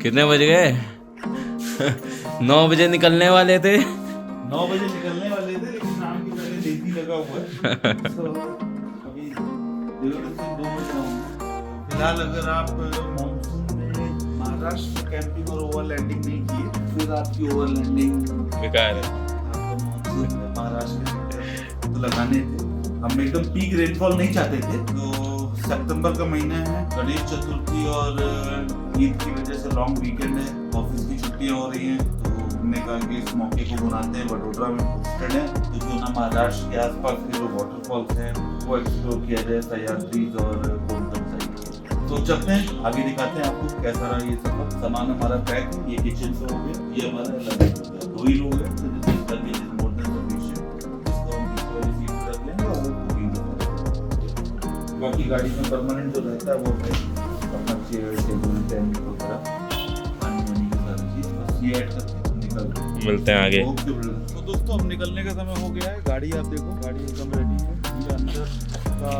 कितने बज गए? 9 बजे निकलने वाले थे। 9 बजे निकलने वाले थे, लेकिन शाम की पहले लेजी लगा हुआ है। तो अभी 2 बजे आऊंगा। फिलहाल अगर आप मानसून में महाराष्ट्र कैंपिंग और ओवरलैंडिंग नहीं किए, फिर आपकी ओवरलैंडिंग बेकार है। आपको मानसून में महाराष्ट्र तो लगाने थे। हम एकदम पीक रेनफॉल नहीं चाहते थे, तो सितंबर का महीना है, गणेश चतुर्थी और ईद की वजह से लॉन्ग वीकेंड है, ऑफिस की छुट्टियां हो रही हैं, तो हमने कहा कि इस मौके को मनाते हैं। वडोदरा में पोस्टेड है, तो क्यों ना महाराष्ट्र के आसपास के जो वाटरफॉल्स हैं वो एक्सप्लोर किया जाए, सह्याद्रीज और कोंकण साइड। तो चलते हैं, आगे दिखाते हैं आपको कैसा रहा ये सफर। सामान हमारा पैक है, ये किचन से हो गया, ये हमारा लगेज हो गया, 2 ही लोग हैं, तो this luggage is more than sufficient. इसको हम बीच वाली सीट पर रख लेंगे और वो बुकिंग कर लेंगे। बाकी गाड़ी में परमानेंट जो रहता है वो अपना चेयर टेबल टेंट वगैरह पानी वानी की सारी चीज बस ये ऐड करके मिलते हैं आगे। तो दोस्तों अब निकलने का समय हो गया है। गाड़ी आप देखो, गाड़ी एकदम रेडी है। ये अंदर का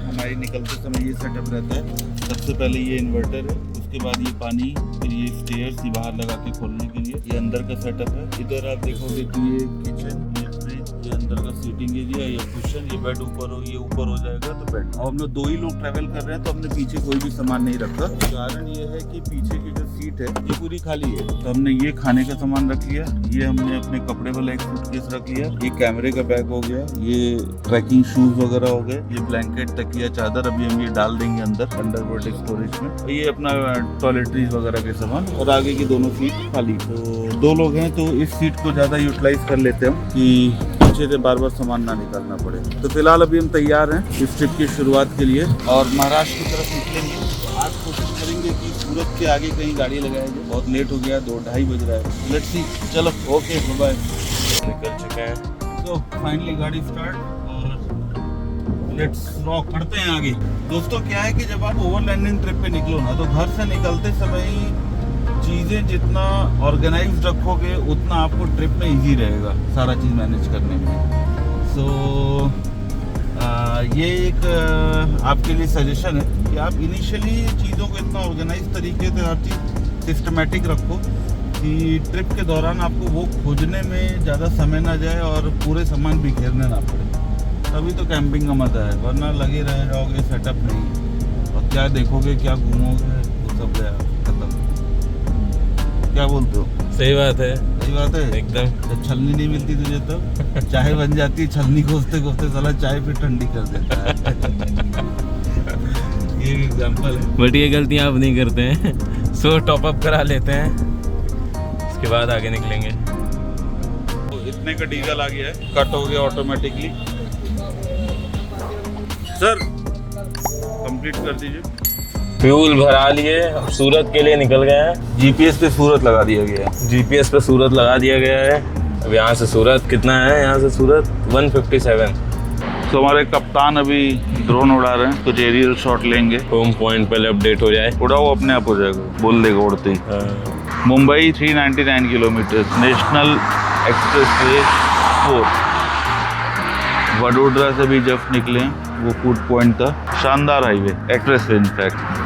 हमारी निकलते समय ये सेटअप रहता है। सबसे पहले ये इन्वर्टर है, उसके बाद ये पानी, फिर ये स्टेयर्स ये बाहर लगा के खोलने के लिए। ये अंदर का सेटअप है। इधर आप देखोगे कि ये किचन, ये फ्रिज, ये अंदर का सीटिंग एरिया, ये कुशन, ये बेड ऊपर हो, ये ऊपर हो जाएगा तो बेड। और हम लोग 2 ही लोग ट्रैवल कर रहे हैं, तो हमने पीछे कोई भी सामान नहीं रखा। कारण ये है कि पीछे की जो सीट है ये पूरी खाली है, तो हमने ये खाने का सामान रख लिया, ये हमने अपने कपड़े वाला एक सूटकेस रख लिया, ये कैमरे का बैग हो गया, ये ट्रैकिंग शूज वगैरह हो गए, ये ब्लैंकेट, तकिया, चादर अभी हम ये डाल देंगे अंदर अंडरवर्ल्ड स्टोरेज में। तो ये अपना टॉयलेटरीज वगैरह के सामान, और आगे की दोनों सीट खाली। तो 2 लोग हैं तो इस सीट को ज्यादा यूटिलाइज कर लेते हैं हम कि पीछे से बार बार सामान ना निकालना पड़े। तो फिलहाल अभी हम तैयार हैं इस ट्रिप की शुरुआत के लिए और महाराष्ट्र की तरफ निकलेंगे। आज कोशिश करेंगे कि सूरत के आगे कहीं गाड़ी लगाया जाए। बहुत लेट हो गया, 2-2:30 बज रहा है। लेट्स सी, चलो ओके बाय। निकल चुके हैं। तो फाइनली गाड़ी स्टार्ट और लेट्स रॉक करते हैं आगे। दोस्तों क्या है कि जब आप ओवरलैंडिंग ट्रिप पे निकलो ना, तो घर से निकलते समय ही चीज़ें जितना ऑर्गेनाइज रखोगे उतना आपको ट्रिप में इजी रहेगा सारा चीज़ मैनेज करने में। सो ये एक आपके लिए सजेशन है कि आप इनिशियली चीज़ों को इतना ऑर्गेनाइज तरीके से हर चीज़ सिस्टमेटिक रखो कि ट्रिप के दौरान आपको वो खोजने में ज़्यादा समय ना जाए और पूरे सामान बिखेरने ना पड़े। तभी तो कैंपिंग का मजा है, वरना लगे रह जाओगे सेटअप नहीं और क्या देखोगे क्या घूमोगे वो सब गया खत्म। क्या बोलते हो? सही बात है, सही बात है एकदम। जब छलनी नहीं मिलती तुझे तो चाय बन जाती है, छलनी खोजते खोजते साला चाय फिर ठंडी कर देता है। ये एग्जांपल है। बट ये गलतियां आप नहीं करते हैं। सो टॉप अप करा लेते हैं, उसके बाद आगे निकलेंगे। तो इतने का डीजल आ गया है, कट हो गया ऑटोमेटिकली। सर कंप्लीट कर दीजिए। फ्यूल भरा लिए, अब सूरत के लिए निकल गए हैं। जीपीएस पे सूरत लगा दिया गया है। जीपीएस पे सूरत लगा दिया गया है। अब यहाँ से सूरत कितना है? यहाँ से सूरत 157। तो हमारे कप्तान अभी ड्रोन उड़ा रहे हैं, कुछ एरियल शॉट लेंगे। होम पॉइंट पहले अपडेट हो जाए। उड़ा वो अपने आप हो जाएगा, बोल देगा उड़ते ही। Mumbai 399 kilometre, national expressway 4। Vadodara से भी जब निकले वो फूड पॉइंट था, शानदार हाईवे, एक्सप्रेसवे इनफैक्ट।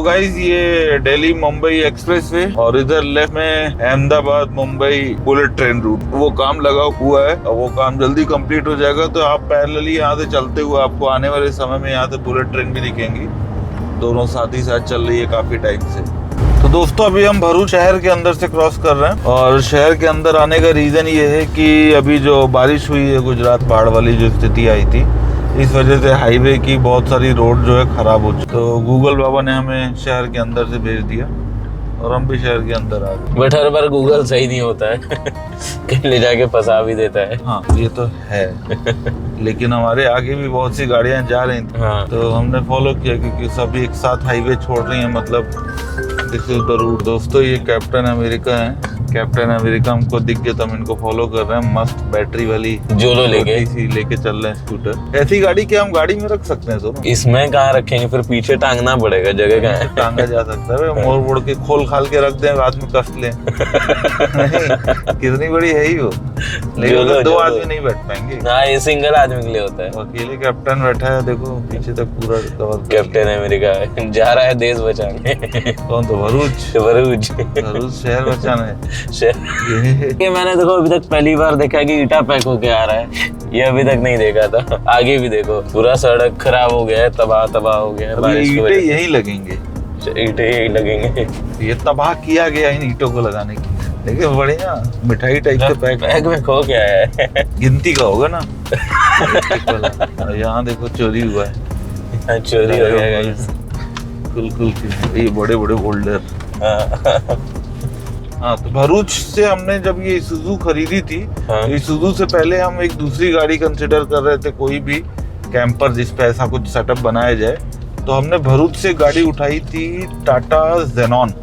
गाइस ये दिल्ली मुंबई एक्सप्रेसवे और इधर लेफ्ट में Ahmedabad Mumbai bullet train route, वो काम लगा हुआ है और वो काम जल्दी कंप्लीट हो जाएगा। तो आप पैरेलली यहाँ से चलते हुए आपको आने वाले समय में यहाँ से बुलेट ट्रेन भी दिखेंगी, दोनों साथ ही साथ चल रही है काफी टाइम से। तो दोस्तों अभी हम भरूच शहर के अंदर से क्रॉस कर रहे हैं और शहर के अंदर आने का रीजन ये है कि अभी जो बारिश हुई है, गुजरात बाढ़ वाली जो स्थिति आई थी, इस वजह से हाईवे की बहुत सारी रोड जो है खराब हो चुकी। तो गूगल बाबा ने हमें शहर के अंदर से भेज दिया और हम भी शहर के अंदर आ गए। बट हर बार गूगल सही नहीं होता है। कहीं ले जाके फंसा भी देता है। हाँ ये तो है। लेकिन हमारे आगे भी बहुत सी गाड़ियां जा रही थी। हाँ। तो हमने फॉलो किया क्योंकि सभी एक साथ हाईवे छोड़ रही हैं, मतलब दिस इज द रूट। दोस्तों ये कैप्टन अमेरिका है, कैप्टन अमेरिका हमको दिख गया तो हम इनको फॉलो कर रहे हैं। मस्त बैटरी वाली जोलो लेके चल रहे हैं स्कूटर। ऐसी गाड़ी क्या हम गाड़ी में रख सकते हैं दोनों? इसमें कहाँ रखेंगे, फिर पीछे टांगना पड़ेगा, जगह कहाँ है? टांगा जा सकता है, मोड़ मोड़ के खोल खाल के रख दें, बाद में कस लें। नहीं, कितनी बड़ी है ही वो, लेकिन दो आदमी नहीं बैठ पाएंगे। हाँ, ये सिंगल आदमी के लिए होता है। अकेले कैप्टन बैठा है, देखो पीछे तक पूरा कवर। कैप्टन अमेरिका जा रहा है देश बचाने। कौन? तो भरूच शहर बचाना है। ये मैंने देखो अभी तक पहली बार देखा है कि ईटा पैक होके आ रहा है, ये अभी तक नहीं देखा था। आगे भी देखो पूरा सड़क खराब हो गया है, तबाह हो गया है बारिश की वजह से। यही लगेंगे, ईंटें यही लगेंगे। ये तबाह किया गया इन ईंटों को लगाने की। देखिए बढ़िया मिठाई टाइप के पैक में खो क्या है? गिनती का होगा ना। यहाँ देखो चोरी हुआ है, चोरी हो गया गाइस। बिल्कुल ये बड़े बड़े बोल्डर। हाँ, तो भरूच से हमने जब ये इसूजू खरीदी थी, इसूजू से पहले हम एक दूसरी गाड़ी कंसिडर कर रहे थे, कोई भी कैंपर जिस पे ऐसा कुछ सेटअप बनाया जाए। तो हमने भरूच से गाड़ी उठाई थी टाटा जेनॉन।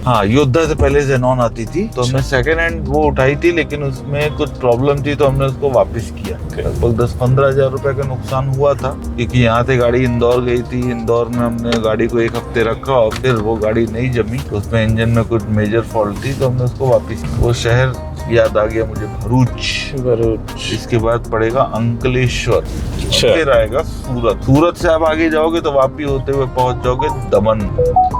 हाँ, योद्धा से पहले जेनॉन आती थी, तो हमने सेकेंड हैंड वो उठाई थी, लेकिन उसमें कुछ प्रॉब्लम थी तो हमने उसको वापस किया। लगभग 10-15 हजार रुपए का नुकसान हुआ था, क्योंकि यहाँ से गाड़ी इंदौर गई थी। इंदौर में हमने गाड़ी को 1 हफ्ते रखा और फिर वो गाड़ी नहीं जमी, तो उसमें इंजन में कुछ मेजर फॉल्ट थी, तो हमने उसको वापस। वो शहर याद आ गया मुझे, भरूच। इसके बाद पड़ेगा अंकलेश्वर, फिर आएगा सूरत से आप आगे जाओगे तो वापी होते हुए पहुंच जाओगे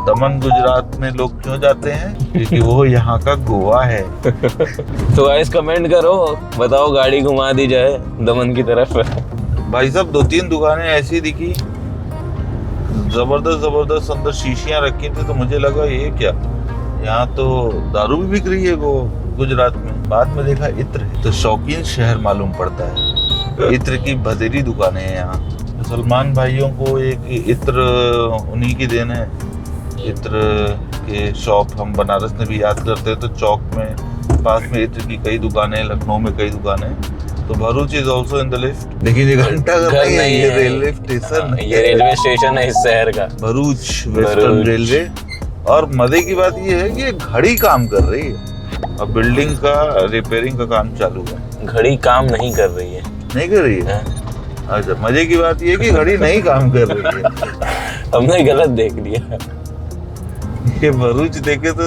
दमन गुजरात में लोग क्यों जाते हैं? क्योंकि वो यहाँ का गोवा है। तो गाइस कमेंट करो, बताओ गाड़ी घुमा दी जाए दमन की तरफ। भाई साहब 2-3 दुकानें ऐसी दिखी, जबरदस्त अंदर शीशियां रखी थी, तो मुझे लगा ये क्या, यहाँ तो दारू भी बिक रही है गुजरात में। बाद में देखा इत्र है, तो शौकीन शहर मालूम पड़ता है। इत्र की बधेरी दुकानें हैं यहाँ। मुसलमान भाइयों को एक इत्र उन्हीं की देन है। इत्र के शॉप हम बनारस में भी याद करते हैं, तो चौक में पास में इत्र की कई दुकानें, लखनऊ में कई दुकानें। तो Bharuch is also in the list, लेकिन ये घंटा घर नहीं है, ये रेलवे स्टेशन, ये रेलवे स्टेशन है इस शहर का, भरूच वेस्टर्न रेलवे। और मजे की बात ये है कि घड़ी काम कर रही है। अब बिल्डिंग का रिपेयरिंग का काम चालू है। घड़ी काम नहीं कर रही है? नहीं कर रही है। अच्छा, मजे की बात ये है कि घड़ी नहीं काम कर रही है। हमने गलत देख लिया। ये भरूच देखे तो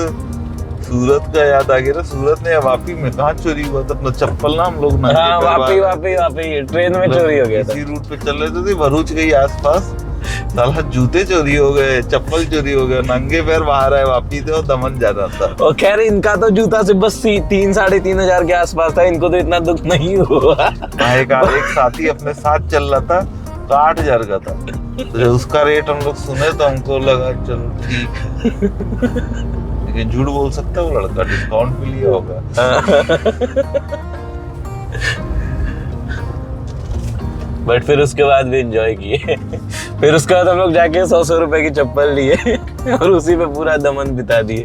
सूरत का याद आ गया ना। सूरत ने वापी में कहाँ चोरी हुआ था अपना चप्पल ना, हम लोग ना। हाँ, वापी ट्रेन में चोरी हो गया था। इसी रूट पे चल रहे थे, भरूच के आसपास साला जूते चोरी हो गए, चप्पल चोरी हो गए, नंगे पैर बाहर आए वापी से, और दमन जाना था। और खैर इनका तो जूता से बस 3-3.5 हजार के आसपास था, इनको तो इतना दुख नहीं हुआ। एक साथी अपने साथ चल रहा था, तो 8,000 का था। तो जब उसका रेट हम लोग सुने तो हमको लगा चलो ठीक, लेकिन झूठ बोल सकता है वो लड़का, डिस्काउंट भी लिया होगा। बट फिर उसके बाद भी एंजॉय किए। फिर उसके बाद हम लोग जाके 100 रुपए की चप्पल लिए और उसी पे पूरा दमन बिता दिए।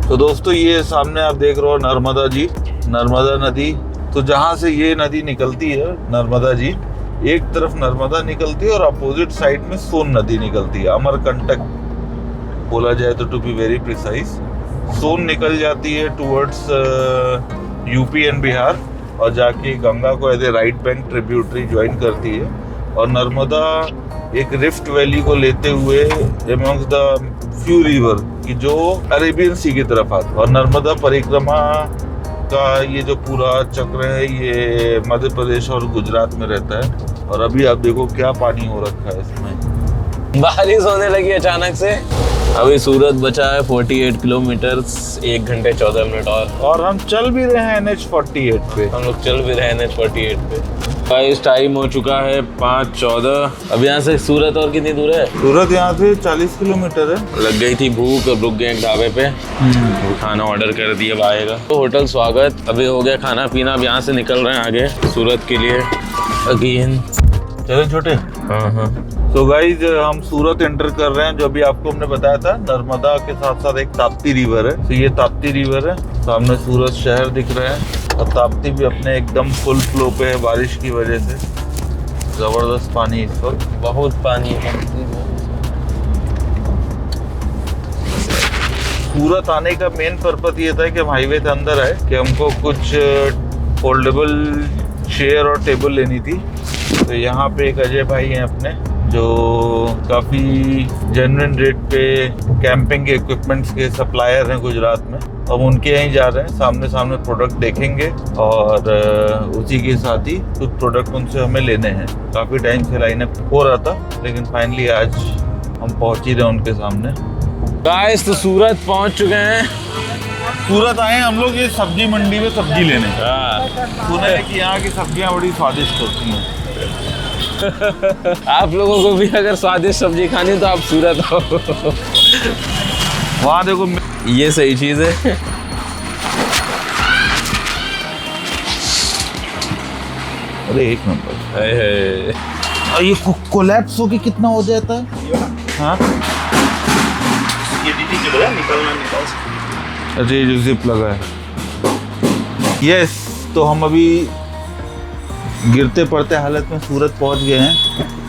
तो दोस्तों ये सामने आप देख रहे हो नर्मदा जी, नर्मदा नदी। तो जहाँ से ये नदी निकलती है नर्मदा जी, एक तरफ नर्मदा निकलती है और अपोजिट साइड में सोन नदी निकलती है। अमरकंटक बोला जाए तो, टू बी वेरी प्रिसाइज। सोन निकल जाती है टुवर्ड्स यूपी एंड बिहार, और जाके गंगा को as a right bank tributary join करती है। और नर्मदा एक रिफ्ट वैली को लेते हुए अमंग्स द फ्यू रिवर की जो अरेबियन सी की तरफ आती है। और नर्मदा परिक्रमा का ये जो पूरा चक्र है ये मध्य प्रदेश और गुजरात में रहता है। और अभी आप देखो क्या पानी हो रखा है इसमें। बारिश होने लगी अचानक से। अभी सूरत बचा है 48 किलोमीटर, 1 घंटे 14 मिनट और हम चल भी रहे हैं NH48 पे। हम लोग चल भी रहे हैं NH48 पे। इस टाइम हो चुका है 5:14। अब यहाँ से सूरत और कितनी दूर है? सूरत यहाँ से 40 किलोमीटर है। लग गई थी भूख, अब रुक गए एक ढाबे पे, खाना ऑर्डर कर दिया, अब आएगा। तो होटल स्वागत, अभी हो गया खाना पीना, अब यहाँ से निकल रहे हैं आगे सूरत के लिए अगेन। चले छोटे। हाँ। तो गाइज हम सूरत एंटर कर रहे हैं। जो अभी आपको हमने बताया था, नर्मदा के साथ साथ एक ताप्ती रिवर है। तो ये ताप्ती रिवर है, सामने सूरत शहर दिख रहा है। और ताप्ती भी अपने एकदम फुल फ्लो पे है बारिश की वजह से। जबरदस्त पानी इस वक्त, बहुत पानी है। सूरत आने का मेन पर्पस ये था कि हम हाईवे के अंदर आए कि हमको कुछ फोल्डेबल चेयर और टेबल लेनी थी। तो यहाँ पे एक अजय भाई हैं अपने, जो काफ़ी जेन्युइन रेट पे कैंपिंग के इक्विपमेंट्स के सप्लायर हैं गुजरात में। हम उनके यहीं जा रहे हैं, सामने सामने प्रोडक्ट देखेंगे और उसी के साथ ही कुछ प्रोडक्ट उनसे हमें लेने हैं। काफ़ी टाइम से लाइनअप हो रहा था, लेकिन फाइनली आज हम पहुँच ही रहे उनके सामने। गाइस तो सूरत पहुँच चुके हैं। सूरत आए हम लोग ये सब्जी मंडी में सब्जी लेने। सुना है कि यहाँ की सब्जियाँ बड़ी स्वादिष्ट होती हैं। आप लोगों को भी अगर स्वादिष्ट सब्जी खानी है तो आप सूरत आओ। वहाँ देखो, ये सही चीज़ है। अरे एक नंबर। है। और ये कोलैप्स होके कितना हो जाता है? हाँ, ये डीटी जो है निकल सकते। अरे जो जिप लगा है। यस, तो हम अभी गिरते पड़ते हालत में सूरत पहुंच गए हैं।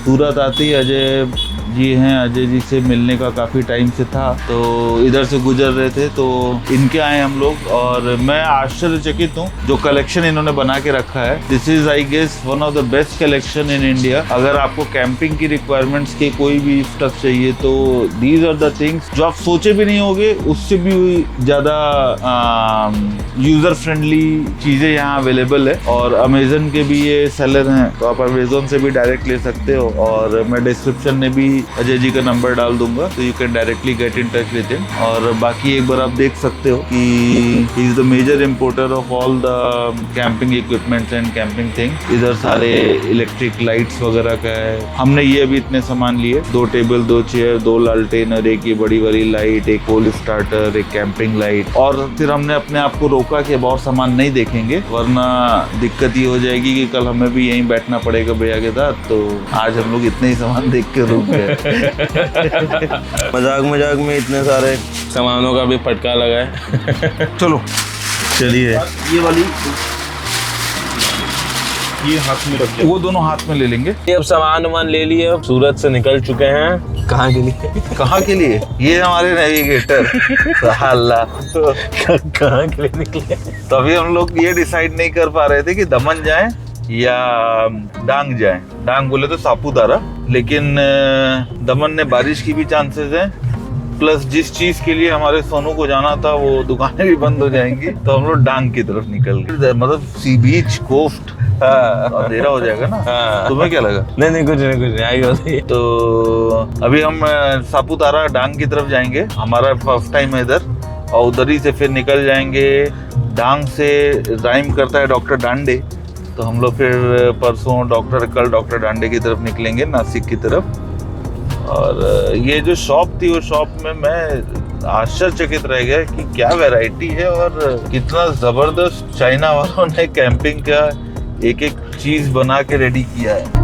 सूरत आते ही अजय जी हैं, अजय जी से मिलने का काफ़ी टाइम से था, तो इधर से गुजर रहे थे तो इनके आए हम लोग। और मैं आश्चर्यचकित हूँ जो कलेक्शन इन्होंने बना के रखा है। This is I guess one of the best collection in India. अगर आपको कैंपिंग की रिक्वायरमेंट्स के कोई भी स्टफ चाहिए तो दीज आर द थिंग्स जो आप सोचे भी नहीं होगे, उससे भी ज़्यादा यूज़र फ्रेंडली चीज़ें यहाँ अवेलेबल है। और अमेजन के भी ये सेलर हैं, तो आप अमेजन से भी डायरेक्ट ले सकते हो। और मैं डिस्क्रिप्शन में भी अजय जी का नंबर डाल दूंगा, तो you can directly get in touch with him. और बाकी एक बार आप देख सकते हो कि he is the major importer of all the camping equipments and camping things. इधर सारे इलेक्ट्रिक लाइट्स वगैरह का है। हमने ये अभी इतने सामान लिए, 2 टेबल, 2 चेयर, 2 लालटेन और एक ये बड़ी वाली लाइट, एक होल स्टार्टर, एक कैंपिंग लाइट। और फिर हमने अपने आप को रोका कि बहुत सामान नहीं देखेंगे वरना दिक्कत ये हो जाएगी कि कल हमें भी यहीं बैठना पड़ेगा भैया के साथ। तो आज हम लोग इतने ही सामान देख के रुक गए। मजाक मजाक में इतने सारे सामानों का भी फटका लगा है। चलो चलिए, ये वाली ये हाथ में रख वो दोनों हाथ में ले लेंगे। अब सामान वामान ले लिए, अब सूरत से निकल चुके हैं। कहाँ के लिए? कहाँ के लिए? ये हमारे नेविगेटर अल्लाह कहाँ के लिए निकले? तो अभी हम लोग ये डिसाइड नहीं कर पा रहे थे कि दमन जाएं या डांग जाएं। डांग बोले तो सापुतारा, लेकिन दमन ने बारिश की भी चांसेस हैं, प्लस जिस चीज के लिए हमारे सोनू को जाना था वो दुकानें भी बंद हो जाएंगी। तो हम लोग डांग की तरफ निकल गए, मतलब सी बीच कोस्ट अंधेरा हो जाएगा ना। तुम्हें क्या लगा? नहीं कुछ नहीं आई होती। तो अभी हम सापुतारा डांग की तरफ जाएंगे, हमारा फर्स्ट टाइम है इधर। और उधर ही से फिर निकल जाएंगे। डांग से राइम करता है डॉक्टर डांडे, तो हम लोग फिर परसों कल डॉक्टर डांडे की तरफ निकलेंगे, नासिक की तरफ। और ये जो शॉप थी, वो शॉप में मैं आश्चर्यचकित रह गया कि क्या वैरायटी है और कितना जबरदस्त चाइना वालों ने कैंपिंग का एक एक चीज बना के रेडी किया है।